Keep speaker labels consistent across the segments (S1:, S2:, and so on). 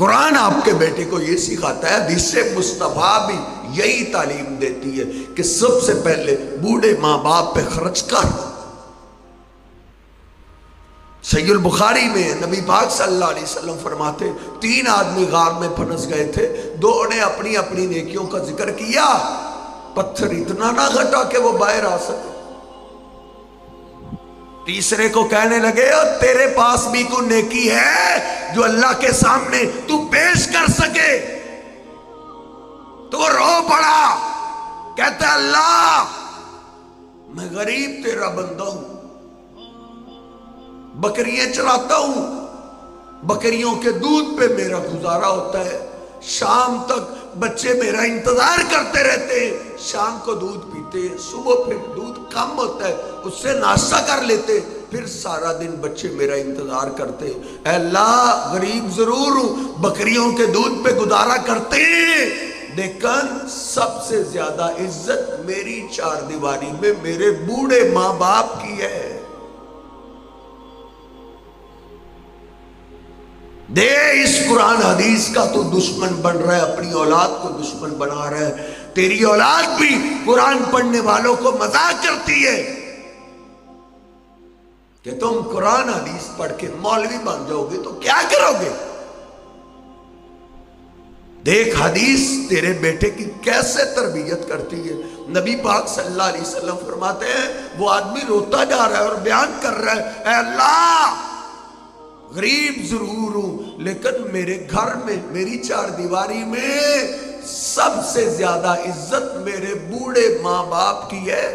S1: قرآن آپ کے بیٹے کو یہ سکھاتا ہے، حدیث مصطفیٰ بھی یہی تعلیم دیتی ہے کہ سب سے پہلے بوڑھے ماں باپ پہ خرچ کر۔ صحیح البخاری میں نبی پاک صلی اللہ علیہ وسلم فرماتے 3 آدمی غار میں پھنس گئے تھے، 2 نے اپنی اپنی نیکیوں کا ذکر کیا، پتھر اتنا نہ گھٹا کہ وہ باہر آ سکے۔ تیسرے کو کہنے لگے تیرے پاس بھی کوئی نیکی ہے جو اللہ کے سامنے تو پیش کر سکے؟ تو رو پڑا، کہتا اللہ میں غریب تیرا بندہ ہوں، بکریاں چلاتا ہوں، بکریوں کے دودھ پہ میرا گزارا ہوتا ہے، شام تک بچے میرا انتظار کرتے رہتے ہیں، شام کو دودھ پیتے ہیں، صبح پھر دودھ کم ہوتا ہے اس سے ناشتہ کر لیتے، پھر سارا دن بچے میرا انتظار کرتے ہیں۔ اے اللہ غریب ضرور ہوں، بکریوں کے دودھ پہ گزارا کرتے ہیں، لیکن سب سے زیادہ عزت میری 4 دیواری میں میرے بوڑھے ماں باپ کی ہے۔ دے اس قرآن حدیث کا تو دشمن بن رہا ہے، اپنی اولاد کو دشمن بنا رہا ہے۔ تیری اولاد بھی قرآن پڑھنے والوں کو مذاق کرتی ہے کہ تم قرآن حدیث پڑھ کے مولوی بن جاؤ گے تو کیا کرو گے؟ دیکھ حدیث تیرے بیٹے کی کیسے تربیت کرتی ہے۔ نبی پاک صلی اللہ علیہ وسلم فرماتے ہیں وہ آدمی روتا جا رہا ہے اور بیان کر رہا ہے، اے اللہ غریب ضرور ہوں لیکن میرے گھر میں میری 4 دیواری میں سب سے زیادہ عزت میرے بوڑھے ماں باپ کی ہے۔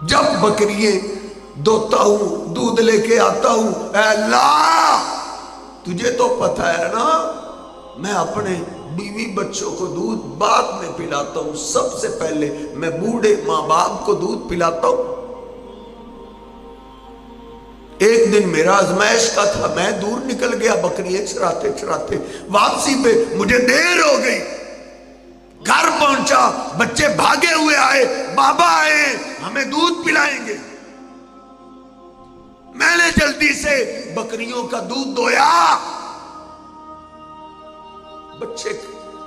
S1: جب بکریے دوتا ہوں، دودھ لے کے آتا ہوں، اے اللہ تجھے تو پتہ ہے نا میں اپنے بیوی بچوں کو دودھ بعد میں پلاتا ہوں، سب سے پہلے میں بوڑھے ماں باپ کو دودھ پلاتا ہوں۔ ایک دن میرا آزمائش کا تھا، میں دور نکل گیا بکریاں چراتے چراتے، واپسی پہ مجھے دیر ہو گئی، گھر پہنچا بچے بھاگے ہوئے آئے، بابا آئے ہمیں دودھ پلائیں گے۔ میں نے جلدی سے بکریوں کا دودھ دویا، بچے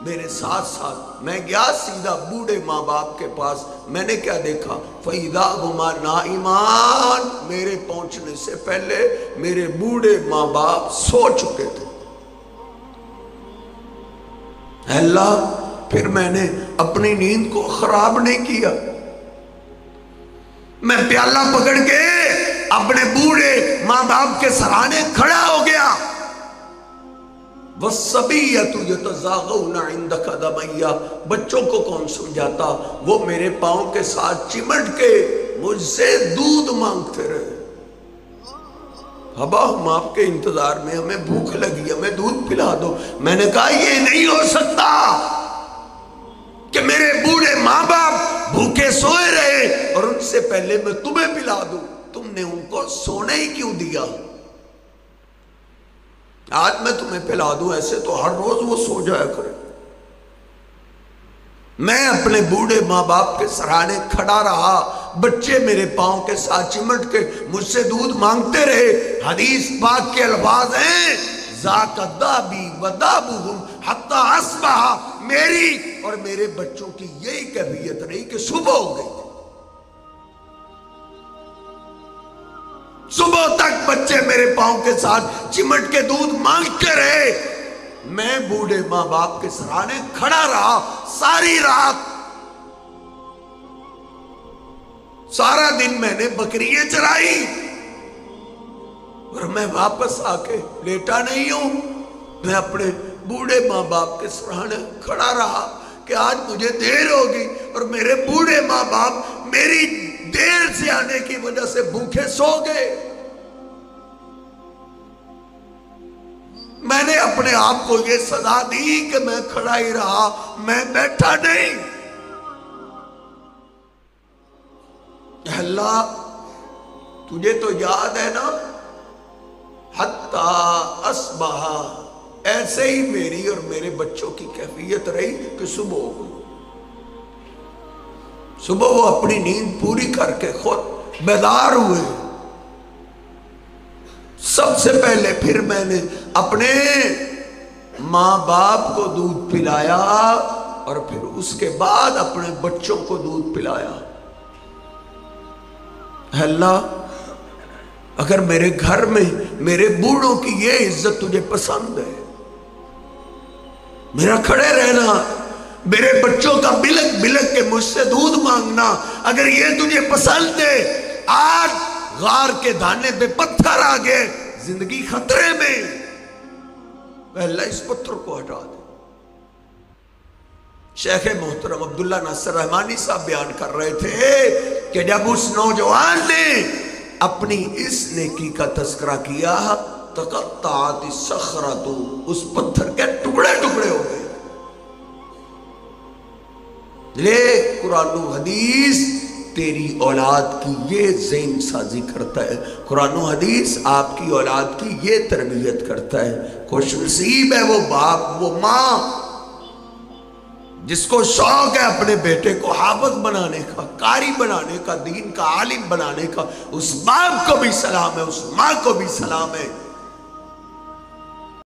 S1: میرے ساتھ ساتھ، میں گیا سیدھا بوڑھے ماں باپ کے پاس، میں نے کیا دیکھا؟ فَإِذَا هُمَا نَائِمَانِ، میرے پہنچنے سے پہلے میرے بوڑھے ماں باپ سو چکے تھے۔ اللہ پھر میں نے اپنی نیند کو خراب نہیں کیا، میں پیالہ پکڑ کے اپنے بوڑھے ماں باپ کے سرانے کھڑا ہو گیا۔ وَالصَّبِيَّةُ يَتَزَاغَوْنَ عِنْدَ قَدَمَيَّ، بچوں کو کون سمجھاتا، وہ میرے پاؤں کے ساتھ چمٹ کے مجھ سے دودھ مانگتے رہے۔ ابا ہم آپ کے انتظار میں، ہمیں بھوک لگی، ہمیں دودھ پلا دو۔ میں نے کہا یہ نہیں ہو سکتا کہ میرے بوڑھے ماں باپ بھوکے سوئے رہے اور ان سے پہلے میں تمہیں پلا دوں، تم نے ان کو سونے ہی کیوں دیا؟ آج میں تمہیں پلا دوں، ایسے تو ہر روز وہ سو جایا کرے۔ میں اپنے بوڑھے ماں باپ کے سرانے کھڑا رہا، بچے میرے پاؤں کے ساتھ چمٹ کے مجھ سے دودھ مانگتے رہے۔ حدیث پاک کے الفاظ ہیں ذاک دابی ودابہم حتی اصبح، میری اور میرے بچوں کی یہی کیفیت رہی کہ صبح ہو گئی، صبح تک بچے میرے پاؤں کے ساتھ چمٹ کے دودھ مانگتے رہے۔ میں بوڑھے ماں باپ کے سرانے کھڑا رہا ساری رات، سارا دن میں نے بکریاں چرائی اور میں واپس آ کے لیٹا نہیں ہوں، میں اپنے بوڑھے ماں باپ کے سرانے کھڑا رہا کہ آج مجھے دیر ہوگی اور میرے بوڑھے ماں باپ میری دیر سے آنے کی وجہ سے بھوکے سو گئے۔ میں نے اپنے آپ کو یہ سزا دی کہ میں کھڑا ہی رہا، میں بیٹھا نہیں۔ اللہ تجھے تو یاد ہے نا، حتی اصبح، ایسے ہی میری اور میرے بچوں کی کیفیت رہی کہ صبح ہو گئی۔ صبح وہ اپنی نیند پوری کر کے خود بیدار ہوئے، سب سے پہلے پھر میں نے اپنے ماں باپ کو دودھ پلایا اور پھر اس کے بعد اپنے بچوں کو دودھ پلایا. اے اللہ اگر میرے گھر میں میرے بوڑھوں کی یہ عزت تجھے پسند ہے، میرا کھڑے رہنا، میرے بچوں کا بلک بلک کے مجھ سے دودھ مانگنا، اگر یہ تجھے پسند ہے، آج غار کے دانے پہ پتھر آ گئے، زندگی خطرے میں، اے اللہ اس پتھر کو ہٹا دے. شیخ محترم عبداللہ ناصر رحمانی صاحب بیان کر رہے تھے کہ جب اس نوجوان نے اپنی اس نیکی کا تذکرہ کیا، تقطعت الصخرۃ، اس پتھر کے ٹکڑے ٹکڑے ہو گئے. لے قرآن و حدیث تیری اولاد کی یہ ذہن سازی کرتا ہے، قرآن و حدیث آپ کی اولاد کی یہ تربیت کرتا ہے. خوش نصیب ہے وہ باپ، وہ ماں جس کو شوق ہے اپنے بیٹے کو حافظ بنانے کا، قاری بنانے کا، دین کا عالم بنانے کا. اس باپ کو بھی سلام ہے، اس ماں کو بھی سلام ہے